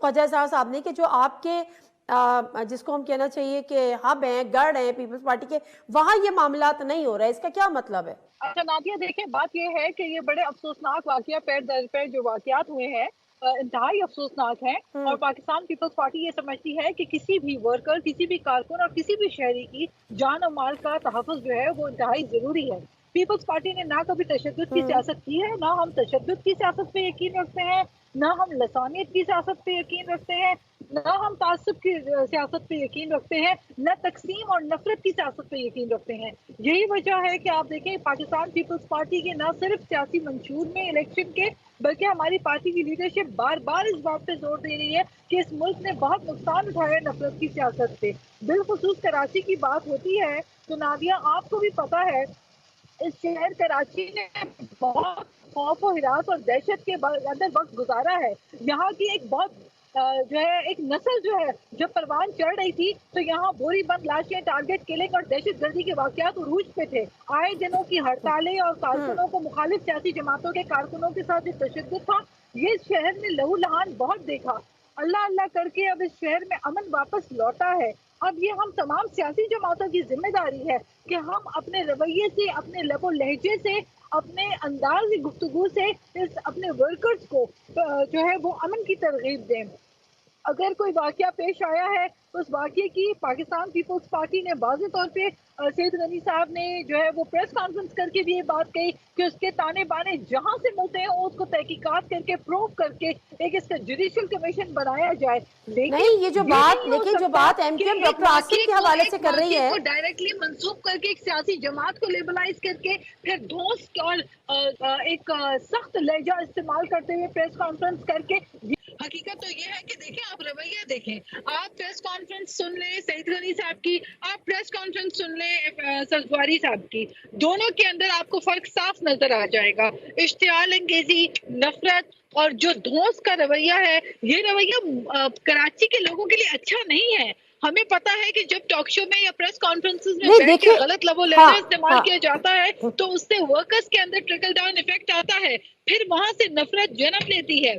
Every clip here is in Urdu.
خواجہ صاحب نے کہ جو آپ کے جس کو ہم کہنا چاہیے کہ ہب ہیں، گڑھ ہیں پیپلز پارٹی کے، وہاں یہ معاملات نہیں ہو رہے، اس کا کیا مطلب ہے؟ اچھا نادیہ دیکھیں، بات یہ ہے کہ یہ بڑے افسوسناک واقعہ پیر در پیر جو واقعات ہوئے ہیں انتہائی افسوسناک ہیں، اور پاکستان پیپلز پارٹی یہ سمجھتی ہے کہ کسی بھی ورکر، کسی بھی کارکن اور کسی بھی شہری کی جان اور مال کا تحفظ جو ہے وہ انتہائی ضروری ہے۔ پیپلز پارٹی نے نہ کبھی تشدد کی سیاست کی ہے، نہ ہم تشدد کی سیاست پہ یقین رکھتے ہیں، نہ ہم لسانیت کی سیاست پہ یقین رکھتے ہیں، نہ ہم تعصب کی سیاست پہ یقین رکھتے ہیں، نہ تقسیم اور نفرت کی سیاست پہ یقین رکھتے ہیں۔ یہی وجہ ہے کہ آپ دیکھیں پاکستان پیپلز پارٹی کے نہ صرف سیاسی منشور میں الیکشن کے، بلکہ ہماری پارٹی کی لیڈرشپ بار بار اس بات پہ زور دے رہی ہے کہ اس ملک نے بہت نقصان اٹھایا نفرت کی سیاست سے۔ بالخصوص کراچی کی بات ہوتی ہے تو نادیہ آپ کو بھی پتا ہے اس شہر کراچی نے بہت خوف و ہراس اور دہشت کے اندر وقت گزارا ہے۔ یہاں کی ایک بہت جو ہے ایک نسل جو ہے جب پروان چڑھ رہی تھی تو یہاں بوری بند لاشیں، ٹارگٹ کلنگ اور دہشت گردی کے واقعات عروج پہ تھے۔ آئے دنوں کی ہڑتالیں اور کارکنوں کو مخالف سیاسی جماعتوں کے کارکنوں کے ساتھ جو تشدد تھا، یہ شہر نے لہو لہان بہت دیکھا۔ اللہ اللہ کر کے اب اس شہر میں امن واپس لوٹا ہے۔ اب یہ ہم تمام سیاسی جماعتوں کی ذمہ داری ہے کہ ہم اپنے رویے سے، اپنے لب و لہجے سے، اپنے انداز گفتگو سے اپنے ورکرز کو جو ہے وہ امن کی ترغیب دیں۔ اگر کوئی واقعہ پیش آیا ہے تو اس واقعے کی پاکستان پیپلز پارٹی نے واضح طور پہ سید غنی صاحب نے جو ہے وہ پریس کانفرنس کر کے بھی یہ بات کہی کہ اس کے تانے بانے جہاں سے ملتے ہیں اس کو تحقیقات کر کے پروو کر کے ایک اس کا جوڈیشل کمیشن بنایا جائے۔ لیکن نہیں، یہ جو یہ نہیں ہو جو سکتا بات ایم کہ کیو ایم ایک ڈاکٹر آصف واقعے کے کو حوالے سے ایک کر رہی واقعے ہے، کو ڈائریکٹلی منسوخ کر کے ایک سیاسی جماعت کو لیبلائز کر کے پھر دوست اور ایک سخت لہجہ استعمال کرتے ہوئے پریس کانفرنس کر کے، حقیقت تو یہ ہے کہ دیکھیں آپ رویہ دیکھیں، آپ پریس کانفرنس سن لیں سعید غنی صاحب کی، آپ پریس کانفرنس سن لیں سبزواری صاحب کی، دونوں کے اندر آپ کو فرق صاف نظر آ جائے گا۔ اشتعال انگیزی، نفرت اور جو دھونس کا رویہ ہے، یہ رویہ کراچی کے لوگوں کے لیے اچھا نہیں ہے۔ ہمیں پتا ہے کہ جب ٹاک شو میں یا پریس کانفرنسز میں نہیں بیٹھ کے دیکھیں، غلط لب و ہاں لہجہ استعمال ہاں کیا جاتا ہے تو اس سے ورکرز کے اندر ٹرکل ڈاؤن ایفیکٹ آتا ہے، پھر وہاں سے نفرت جنم لیتی ہے۔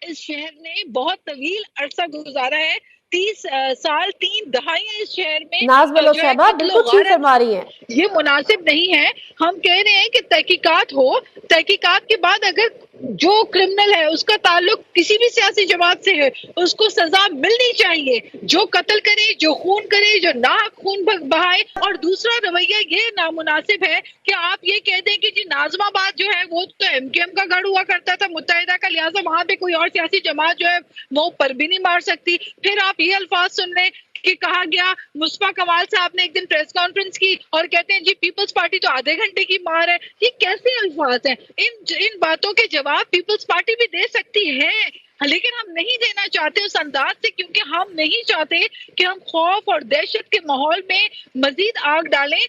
اس شہر نے بہت طویل عرصہ گزارا ہے، 30 سال، 3 دہائیاں اس شہر میں ناز بلو جو ہے صاحبہ قتل و بالکل ٹھیک غارت، فرما رہی ہیں۔ یہ مناسب نہیں ہے۔ ہم کہہ رہے ہیں کہ تحقیقات ہو، تحقیقات کے بعد اگر جو کرمنل ہے اس کا تعلق کسی بھی سیاسی جماعت سے ہے اس کو سزا ملنی چاہیے، جو قتل کرے، جو خون کرے، جو ناحق خون بہائے۔ اور دوسرا رویہ یہ نامناسب ہے کہ آپ یہ کہہ دیں کہ جی ناظم آباد جو ہے وہ تو ایم کیو ایم کا گڑھ ہوا کرتا تھا متحدہ کا، لہٰذا وہاں پہ کوئی اور سیاسی جماعت جو ہے وہ پر بھی نہیں مار سکتی۔ پھر آپ یہ الفاظ سن لیں کہ کہا گیا، مصطفیٰ کمال صاحب نے ایک دن پریس کانفرنس کی اور کہتے ہیں جی پیپلز پارٹی تو آدھے گھنٹے کی مار ہے۔ یہ کیسے الفاظ ہیں؟ ان باتوں کے جواب پیپلز پارٹی بھی دے سکتی ہے، لیکن ہم نہیں دینا چاہتے اس انداز سے، کیونکہ ہم نہیں چاہتے کہ ہم خوف اور دہشت کے ماحول میں مزید آگ ڈالیں۔